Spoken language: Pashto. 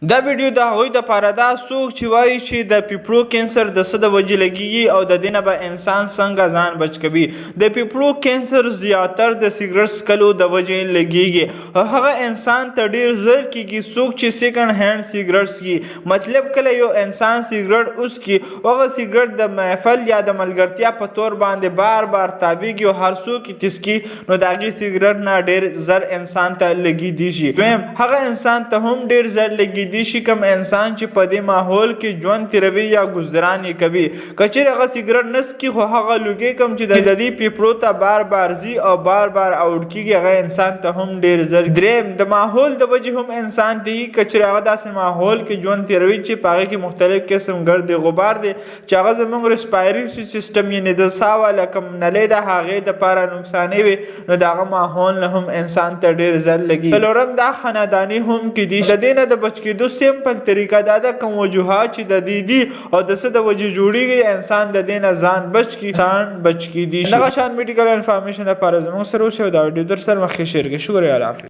دا ویډیو د هغوی دپاره دا څوک چې وایي چې د پیپړو کینسر د څه د وجې لګیږي او د دې نه به انسان څنګه ځان بچ کوي. د پیپړو کینسر زیاتر د سیګرټ څښلو د وجې لګیږي. هغه انسان ته ډېر زر کېږي څوک چې سیکنډ هینډ سیګرټ څښي. مطلب کله یو انسان سیګرټ وڅښي هغه سیګرټ د محفل یا د ملګرتیا په طور باندې بار بار تاویږي او هر څوک یې تسکي نو د هغې سیګرټ نه ډېر زر انسان ته لګېدی شي. دویم هغه انسان ته هم ډېر زر لګېدی شي کوم انسان چې په دې ماحول کې ژوند تېروي یا ګزاران یې کوي. که چېرې هغه سیګرټ نه څښي خو هغه لوګی کوم چې د دې پیپړو ته بار بار ځي او بار بار اوډ کېږي هغه انسان ته هم ډېر زر. دریم د ماحول د وجې هم انسان ته یي که چېرې هغه داسې ماحول کې ژوند تېروي چې په هغې کې مختلف قسم ګرد غبار دی چې هغه زموږ ریسپایرېټري سیسټم یعنې د ساه والا کوم نلۍ ده هغې دپاره نقصاني وي نو د هغه ماحول نه هم انسان ته ډېر زر لګي. څلورم دا خانداني هم کیدی شي. د دې نه د بچ کېدو سمپل طریقه دا ده کوم وجوهات چې د دې دي او د څه د وجې جوړېږي انسان د دې نه ځان بچ کړي انسان بچ کېدی شي. دغه شان میډیکل انفارمیشن لپاره زموږ سره اوسئ او دا ویډیو در سره مخکې شیر کړئ. شکریه. الله حافظ.